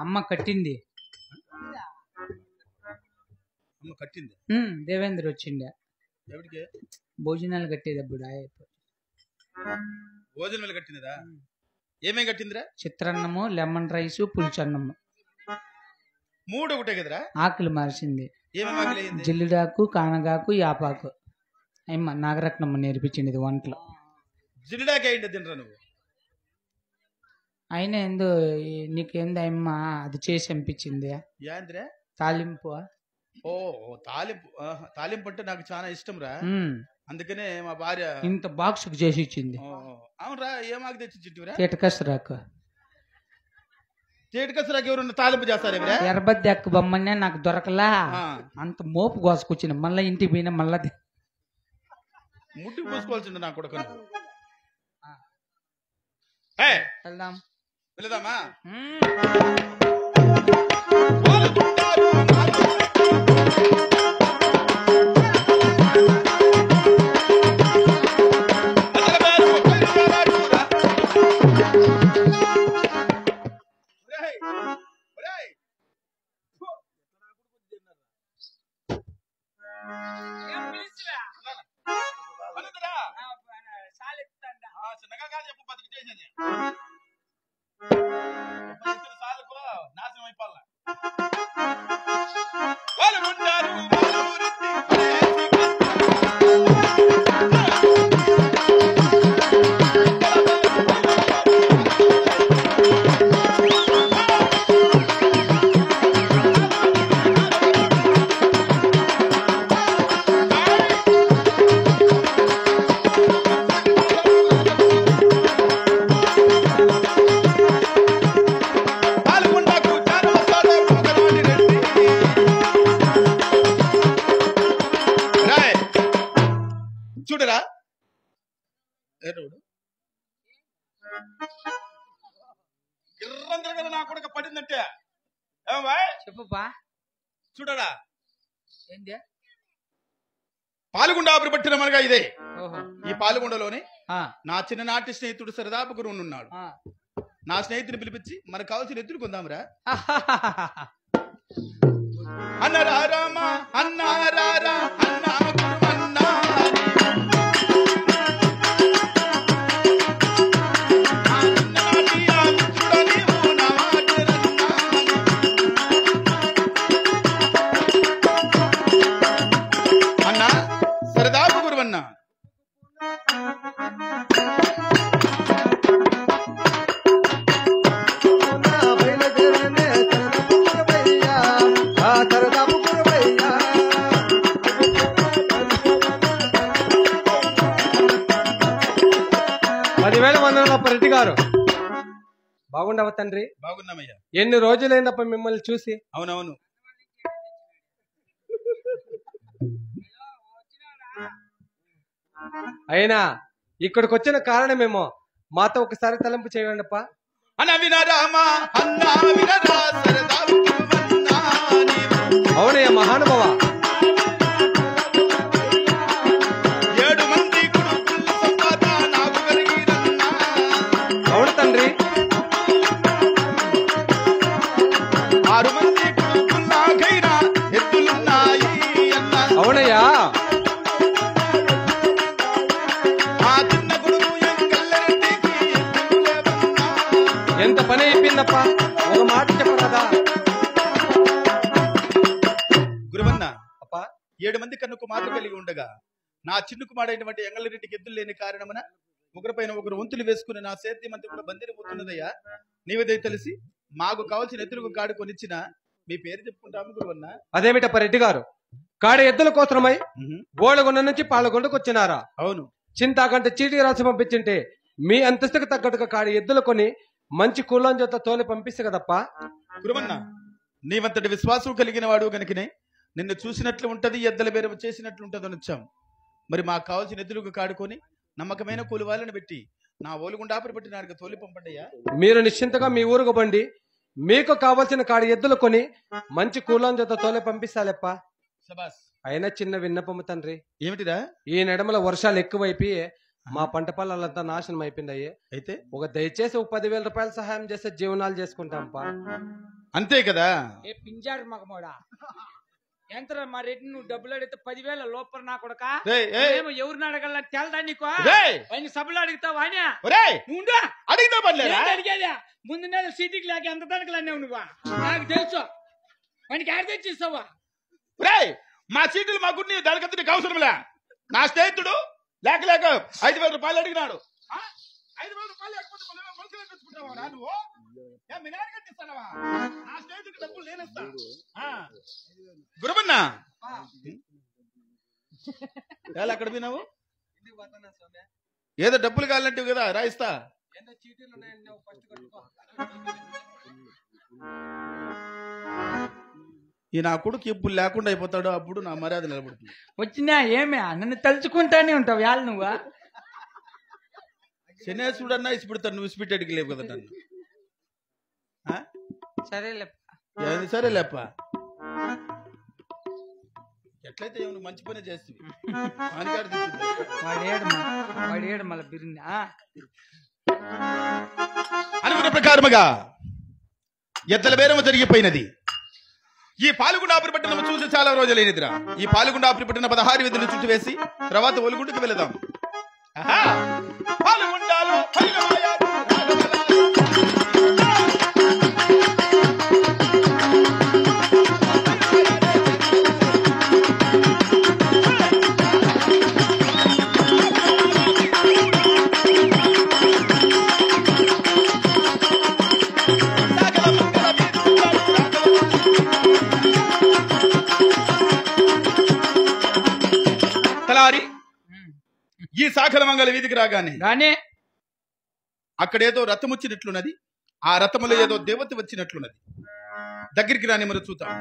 అమ్మ కట్టింది. అమ్మ కట్టింది. దేవేంద్ర వచ్చిండే ఎవరికి భోజనాలు కట్టేటప్పుడు. భోజనాలు కట్టినదా? ఏమేం కట్టిందిరా? చిత్రాన్నము, లెమన్ రైస్, పులుచన్నము. మూడు ఒకటే కదరా? ఆకులు మార్చింది. ఏమేమి ఆకులు అయింది? జిల్లుడాకు, కానగాకు, యాపాకు. అమ్మ నాగరత్నమ్మ నేర్పించింది ఇది వంటలు. జిల్లుడాకు అయింది తినరా నువ్వు? అయినా ఏందో నీకేందో అమ్మ అది చేసి అనిపించింది. ఏంద్రా? తాలింపు. ఓ తాలింపు. తాలింపు అంటే నాకు చాలా ఇష్టం రా, అందుకనే మా భార్య ఇంత బాక్స్ చేసి ఇచ్చింది. అవునరా? ఏమాకు తెచ్చిచ్చిరా? తీటకసరాకు. తీటకసరాకు ఎవరన్నా తాలింపు చేస్తారు? ఎర్రబద్ది అక్క బొమ్మనే నాకు దొరకలా, అంత మోపు కోసుకొచ్చిన. మళ్ళా ఇంటికి పోయినా మళ్ళా ముట్టికి పూసుకోవాల్సింది నా కొడుకు. వెళ్దాం. వెళ్దామా? చిన్నగా కాదు చెప్పు, బతికి చేసేది సార్లకు నాశనం అయిపోవాల. చూడరా గిర్రందరగా నా కొడుకు పడిందంటే చెప్పుపా. చూడరా ఏంది? పాల్గొండ పట్టిన మనగా ఇదే. ఈ పాల్గొండలోని నా చిన్ననాటి స్నేహితుడు సరదాపు గురువు ఉన్నాడు. నా స్నేహితుని పిలిపించి మనకు కావాల్సిన ఎత్తులు కొందాంరా అన్నారామా అన్నారారా అన్నా అన్నా సరదాపు గురువన్నా. రెడ్డి గారు బాగుండవ తండ్రి? బాగున్నామయ్యా. ఎన్ని రోజులైనప్ప మిమ్మల్ని చూసి. అవునవును. అయినా ఇక్కడికి వచ్చిన కారణమేమో మాతో ఒకసారి తలంపు చేయండి అప్ప. అవునయ్య మహానుభవ. అవును తండ్రి. 6 మంది కొడుకుల్లాగైనా ఎద్దులున్నాయి అన్న. అవునయ్యా. ఎంత పని అయిపోయిందప్ప, ఒక మాట చెప్పరాదా? గురువన్న అప్ప 7 మంది కన్ను కుమారులు కలిగి ఉండగా నా చిన్న కుమారుడైనటువంటి ఎంగళరెడ్డికి ఎద్దులు లేని కారణమున ఒకరిపైన ఒకరు వంతులు వేసుకుని నా సేద్యమంతా కూడా బందిరిపోతున్నదయ్యా. నీవదే తెలిసి మాకు కావాల్సిన ఎద్దులకు కాడు కొనిచ్చిన మీ పేరు చెప్పుకుంటాము గురువన్న. అదేమిటప్ప రెడ్డి గారు, కాడ ఎద్దుల కోసమై ఓళ్ళగొండ నుంచి పాలగొండకు వచ్చినారా? అవును. చింతాకంటే చీటీ రాసి పంపించింటే మీ అంతస్తుకు తగ్గట్టుగా కాడ ఎద్దులు కొని మంచి కూలం జత తోలి పంపిస్తే కదప్ప. గురువన్న నీవంతటి విశ్వాసం కలిగిన వాడు కనుకనే నిన్ను చూసినట్లు ఉంటది, ఎద్దల బేరం చేసినట్లు ఉంటది అని వచ్చాం. మరి మాకు కావాల్సిన ఎద్దులకు కాడుకొని నమ్మకమైన కూలివాళ్ళని పెట్టి నా ఓలుగుండాపరి పెట్టి నాడికి తోలి పంపండియా. మీరు నిశ్చింతగా మీ ఊరుకు బండి, మీకు కావలసిన కాడి ఎద్దులు కొని మంచి కూలం జత తోలి పంపిస్తాలెప్ప. సబాస్. అయినా చిన్న విన్నపము తండ్రి. ఏమిటిరా? ఈ నడమల వర్షాలు ఎక్కువైపోయి మా పంట పొలాలంతా నాశనం అయిపోయినాయి. అయితే దయచేసి ఒక 10,000 రూపాయలు సహాయం చేస్తే జీవనాలు చేసుకుంటాంపా. అంతే కదా. ఏ పింజారు మగమోడా ఎంత మా రెడ్డి నువ్వు డబ్బులు అడిగితే 10,000 లోపల నా కొడక ఎవరిని అడగల తెలదా నీకు ఆయన సభలో అడుగుతావు అని నువ్వు అడిగేదా ముందు నెల సీటీకి లేక ఎంత తనకలు అన్నావు నువ్వు నాకు తెలుసు వానికి ఆడ తెచ్చిస్తావా మా సీట్లు మా గుడి దానికంత నీకు అవసరంలే. నా స్నేహితుడు లేక 5,000 రూపాయలు అడిగినాడు. 5,000 రూపాయలు లేకపోతే మనుషులు తెచ్చుకుంటావా నువ్వు? నా స్నేహితుడికి డబ్బులు నేనేస్తా. గురమన్నా అక్కడ పోయినావు ఏదో డబ్బులు కావాలంటే కదా రాయిస్తా. ఈ నా కొడుకు ఎప్పుడు లేకుండా అయిపోతాడో అప్పుడు నా మర్యాద నిలబడుతుంది. వచ్చినా ఏమే నన్ను తలుచుకుంటానే ఉంటావు యాళ్ళు నువ్వా శనేశ్వరుడన్నా ఇసిపెడతాడు, నువ్వు ఇసిపెట్టేటికి లేవు కదా నన్ను. సరేలేప్ప ఎట్లయితే ఏమన్నా మంచి పని చేస్తుంది. వాడేడు మళ్ళీ బిర్ని అనుకున్న ప్రకారముగా ఎద్దల బేరము జరిగిపోయినది. ఈ పాల్గొండాపురి పట్టణం చూసి చాలా రోజులైనదిరా. ఈ పాల్గొండాపురి పట్టణ 16 విధులు చుట్టూ వేసి తర్వాత ఒలుగుంటుకు వెళదాం. పాల్గొండాలు ఈ సాకల మంగళ వీధికి రాగానే అక్కడేదో రథం వచ్చినట్లున్నది. ఆ రథములో ఏదో దేవత వచ్చినట్లున్నది. దగ్గరికి రాని మరి చూద్దాం.